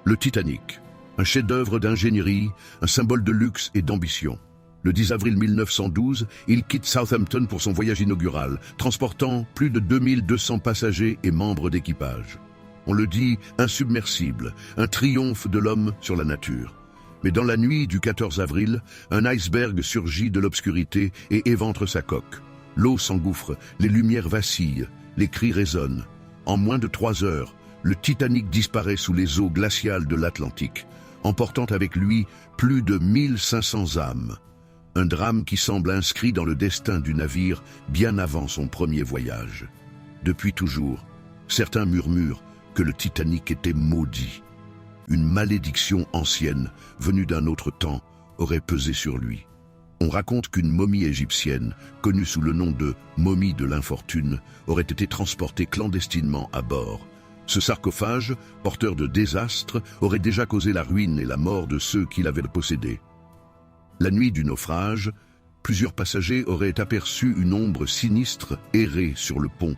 Le Titanic, un chef-d'œuvre d'ingénierie, un symbole de luxe et d'ambition. Le 10 avril 1912, il quitte Southampton pour son voyage inaugural, transportant plus de 2200 passagers et membres d'équipage. On le dit insubmersible, un triomphe de l'homme sur la nature. Mais dans la nuit du 14 avril, un iceberg surgit de l'obscurité et éventre sa coque. L'eau s'engouffre, les lumières vacillent, les cris résonnent. En moins de 3 heures, le Titanic disparaît sous les eaux glaciales de l'Atlantique, emportant avec lui plus de 1500 âmes. Un drame qui semble inscrit dans le destin du navire bien avant son premier voyage. Depuis toujours, certains murmurent que le Titanic était maudit. Une malédiction ancienne, venue d'un autre temps, aurait pesé sur lui. On raconte qu'une momie égyptienne, connue sous le nom de momie de l'infortune, aurait été transportée clandestinement à bord. Ce sarcophage, porteur de désastres, aurait déjà causé la ruine et la mort de ceux qui l'avaient possédé. La nuit du naufrage, plusieurs passagers auraient aperçu une ombre sinistre errer sur le pont.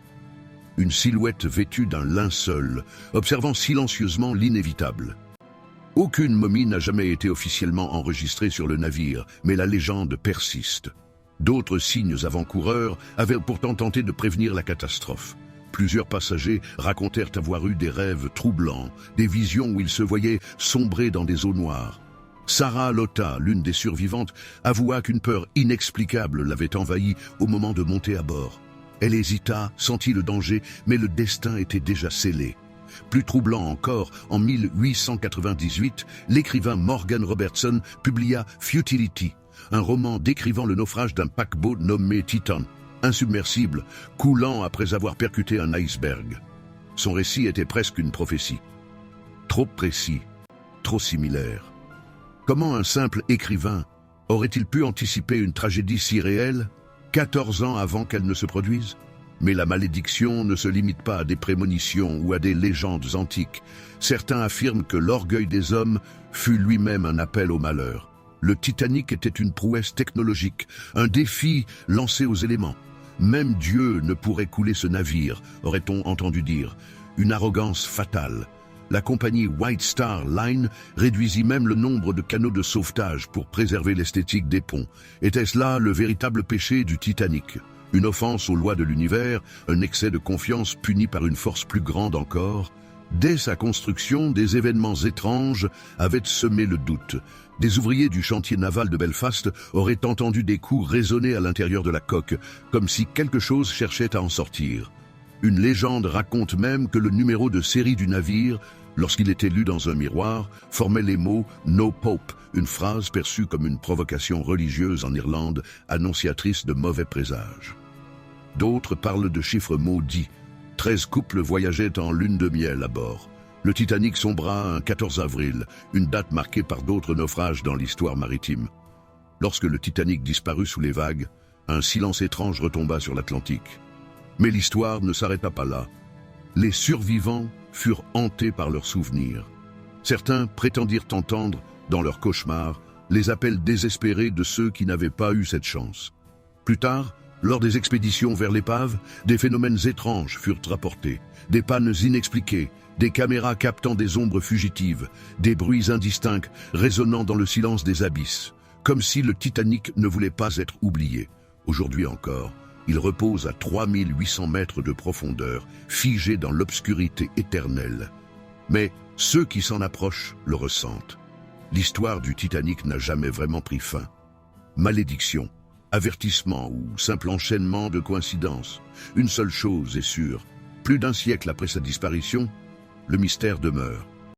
Une silhouette vêtue d'un linceul, observant silencieusement l'inévitable. Aucune momie n'a jamais été officiellement enregistrée sur le navire, mais la légende persiste. D'autres signes avant-coureurs avaient pourtant tenté de prévenir la catastrophe. Plusieurs passagers racontèrent avoir eu des rêves troublants, des visions où ils se voyaient sombrer dans des eaux noires. Sarah Lotta, l'une des survivantes, avoua qu'une peur inexplicable l'avait envahie au moment de monter à bord. Elle hésita, sentit le danger, mais le destin était déjà scellé. Plus troublant encore, en 1898, l'écrivain Morgan Robertson publia Futility, un roman décrivant le naufrage d'un paquebot nommé Titan, insubmersible, coulant après avoir percuté un iceberg. Son récit était presque une prophétie. Trop précis, trop similaire. Comment un simple écrivain aurait-il pu anticiper une tragédie si réelle, 14 ans avant qu'elle ne se produise? Mais la malédiction ne se limite pas à des prémonitions ou à des légendes antiques. Certains affirment que l'orgueil des hommes fut lui-même un appel au malheur. Le Titanic était une prouesse technologique, un défi lancé aux éléments. Même Dieu ne pourrait couler ce navire, aurait-on entendu dire. Une arrogance fatale. La compagnie White Star Line réduisit même le nombre de canaux de sauvetage pour préserver l'esthétique des ponts. Était-ce là le véritable péché du Titanic? Une offense aux lois de l'univers, un excès de confiance puni par une force plus grande encore? Dès sa construction, des événements étranges avaient semé le doute. Des ouvriers du chantier naval de Belfast auraient entendu des coups résonner à l'intérieur de la coque, comme si quelque chose cherchait à en sortir. Une légende raconte même que le numéro de série du navire, lorsqu'il était lu dans un miroir, formait les mots « No Pope », une phrase perçue comme une provocation religieuse en Irlande, annonciatrice de mauvais présages. D'autres parlent de chiffres maudits. 13 couples voyageaient en lune de miel à bord. Le Titanic sombra un 14 avril, une date marquée par d'autres naufrages dans l'histoire maritime. Lorsque le Titanic disparut sous les vagues, un silence étrange retomba sur l'Atlantique. Mais l'histoire ne s'arrêta pas là. Les survivants furent hantés par leurs souvenirs. Certains prétendirent entendre, dans leurs cauchemars, les appels désespérés de ceux qui n'avaient pas eu cette chance. Plus tard, lors des expéditions vers l'épave, des phénomènes étranges furent rapportés, des pannes inexpliquées, des caméras captant des ombres fugitives, des bruits indistincts résonnant dans le silence des abysses, comme si le Titanic ne voulait pas être oublié. Aujourd'hui encore, il repose à 3800 mètres de profondeur, figé dans l'obscurité éternelle. Mais ceux qui s'en approchent le ressentent. L'histoire du Titanic n'a jamais vraiment pris fin. Malédiction, avertissement ou simple enchaînement de coïncidences. Une seule chose est sûre, plus d'un siècle après sa disparition, le mystère demeure.